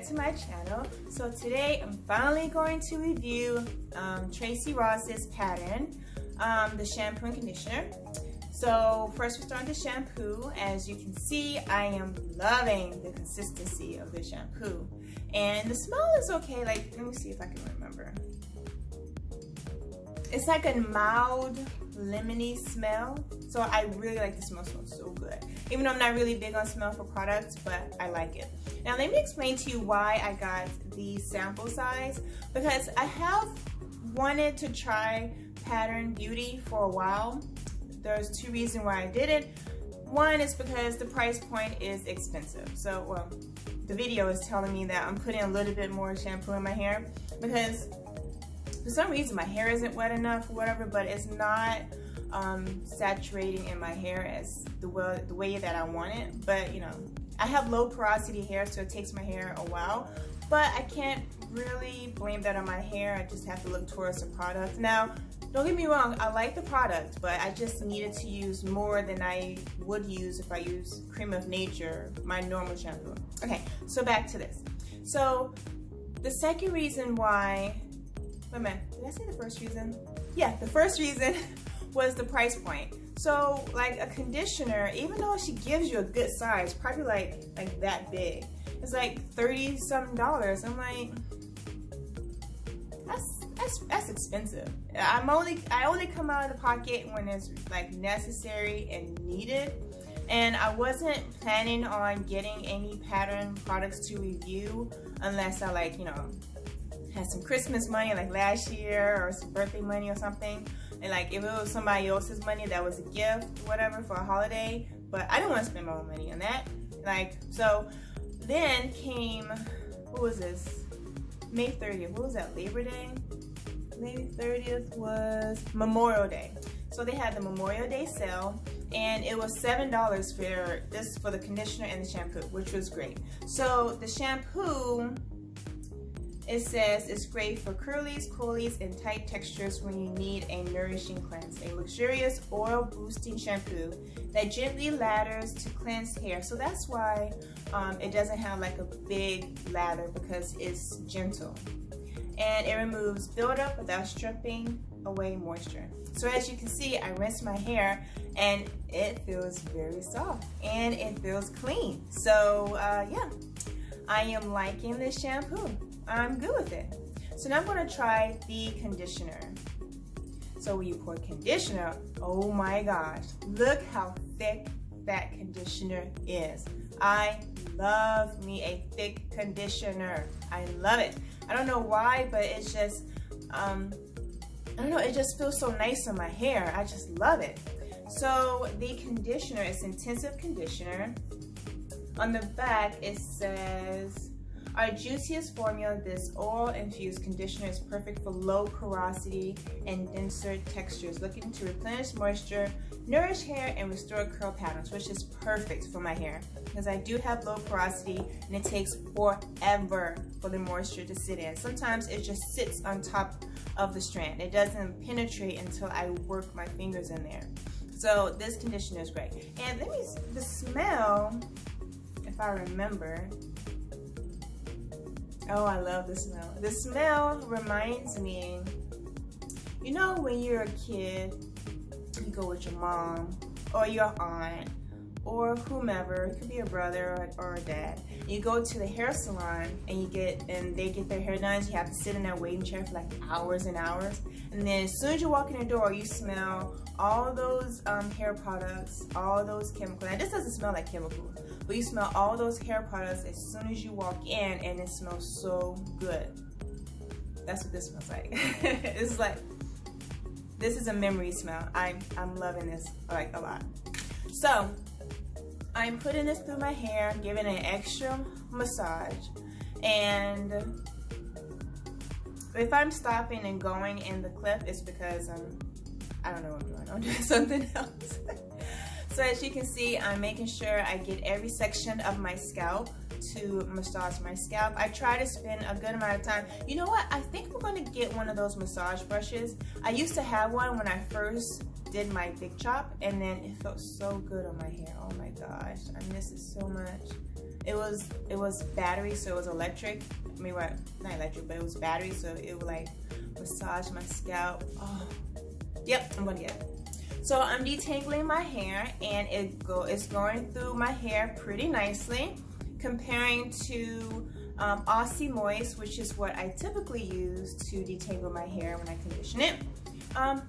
back to my channel. So today I'm finally going to review Tracy Ross's pattern, the shampoo and conditioner. So first we start with the shampoo. As you can see, I am loving the consistency of the shampoo. And the smell is okay. Like, let me see if I can remember. It's like a mild lemony smell. So I really like the smell. It smells so good. Even though I'm not really big on smell for products, but I like it. Now let me explain to you why I got the sample size. Because I have wanted to try Pattern Beauty for a while. There's two reasons why I did it. One is because the price point is expensive. So, well, the video is telling me that I'm putting a little bit more shampoo in my hair because for some reason my hair isn't wet enough or whatever, but it's not saturating in my hair as the way that I want it. But you know, I have low porosity hair, so it takes my hair a while, but I can't really blame that on my hair. I just have to look towards the product. Now, don't get me wrong, I like the product, but I just needed to use more than I would use if I use Cream of Nature, my normal shampoo. Okay, so back to this. So the second reason why, wait a minute, did I say the first reason? Yeah, the first reason was the price point. So like a conditioner, even though she gives you a good size, probably like that big, it's like $30-something. I'm like, that's expensive. I only come out of the pocket when it's like necessary and needed. And I wasn't planning on getting any pattern products to review unless I, like, you know, had some Christmas money like last year or some birthday money or something. And like if it was somebody else's money that was a gift or whatever for a holiday, but I didn't want to spend my own money on that. Like, so then came, what was this? May 30th, what was that, Labor Day? May 30th was Memorial Day. So they had the Memorial Day sale, and it was $7 for the conditioner and the shampoo, which was great. So the shampoo, it says it's great for curlies, coilies, and tight textures when you need a nourishing cleanse. A luxurious oil boosting shampoo that gently lathers to cleanse hair. So that's why it doesn't have like a big lather, because it's gentle. And it removes buildup without stripping away moisture. So as you can see, I rinsed my hair and it feels very soft and it feels clean. So yeah, I am liking this shampoo. I'm good with it. So now I'm going to try the conditioner. So when you pour conditioner, oh my gosh, look how thick that conditioner is. I love me a thick conditioner. I love it. I don't know why, but it's just, I don't know, it just feels so nice on my hair. I just love it. So the conditioner is intensive conditioner. On the back it says, our juiciest formula, this oil-infused conditioner is perfect for low porosity and denser textures, looking to replenish moisture, nourish hair, and restore curl patterns, which is perfect for my hair because I do have low porosity and it takes forever for the moisture to sit in. Sometimes it just sits on top of the strand. It doesn't penetrate until I work my fingers in there. So this conditioner is great. And let me, the smell, if I remember, oh, I love the smell. The smell reminds me, you know, when you're a kid, you go with your mom or your aunt or whomever, it could be a brother or a dad. You go to the hair salon and they get their hair done. You have to sit in that waiting chair for like hours and hours. And then as soon as you walk in the door, you smell all those hair products, all those chemicals. Now this doesn't smell like chemicals, but you smell all those hair products as soon as you walk in, and it smells so good. That's what this smells like. It's like, this is a memory smell. I'm loving this like a lot. So I'm putting this through my hair, giving it an extra massage, and if I'm stopping and going in the clip, it's because I don't know what I'm doing. I'm doing something else. So as you can see, I'm making sure I get every section of my scalp to massage my scalp. I try to spend a good amount of time. You know what? I think I'm going to get one of those massage brushes. I used to have one when I first did my big chop, and then it felt so good on my hair. Oh my gosh, I miss it so much. It was battery, so it was electric. I mean, what? Not electric, but it was battery, so it would like massage my scalp. Oh, yep, I'm gonna get it. So I'm detangling my hair, and it's going through my hair pretty nicely, comparing to Aussie Moist, which is what I typically use to detangle my hair when I condition it. I'm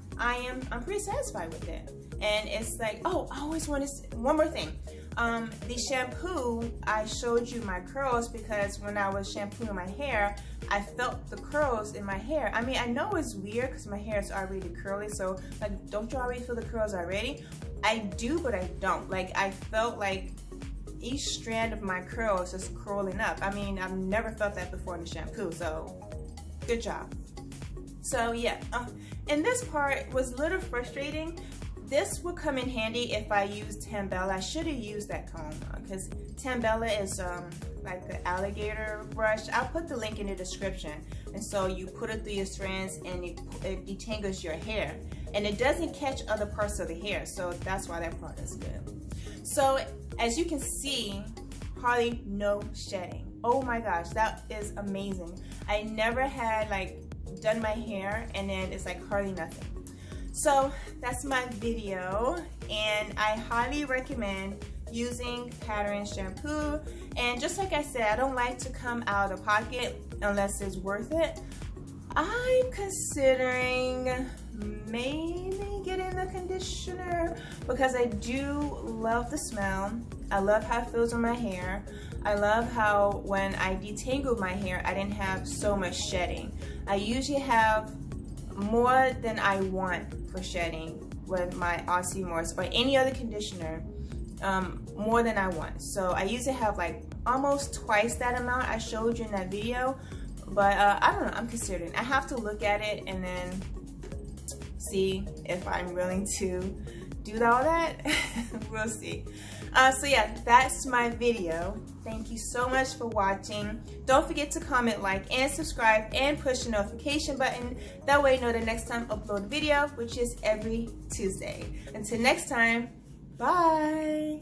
pretty satisfied with it. And it's like, oh, I always want to, one more thing. The shampoo, I showed you my curls because when I was shampooing my hair, I felt the curls in my hair. I mean, I know it's weird because my hair is already curly, so like, don't you already feel the curls already? I do, but I don't. Like, I felt like each strand of my curls just curling up. I mean, I've never felt that before in the shampoo, so good job. So yeah, and this part was a little frustrating. This would come in handy if I used TameBella. I should have used that comb because TameBella is like the alligator brush. I'll put the link in the description. And so you put it through your strands and it detangles your hair. And it doesn't catch other parts of the hair, so that's why that part is good. So as you can see, hardly no shedding. Oh my gosh, that is amazing. I never had like done my hair and then it's like hardly nothing. So that's my video, and I highly recommend using Pattern shampoo. And just like I said, I don't like to come out of pocket unless it's worth it. I'm considering maybe getting the conditioner because I do love the smell. I love how it feels on my hair. I love how when I detangled my hair, I didn't have so much shedding. I usually have more than I want for shedding with my Aussie Moist or any other conditioner, more than I want. So I usually have like almost twice that amount I showed you in that video, but I don't know, I'm considering. I have to look at it and then see if I'm willing to do all that. We'll see. So yeah, that's my video. Thank you so much for watching. Don't forget to comment, like, and subscribe, and push the notification button. That way you know the next time I upload a video, which is every Tuesday. Until next time, bye.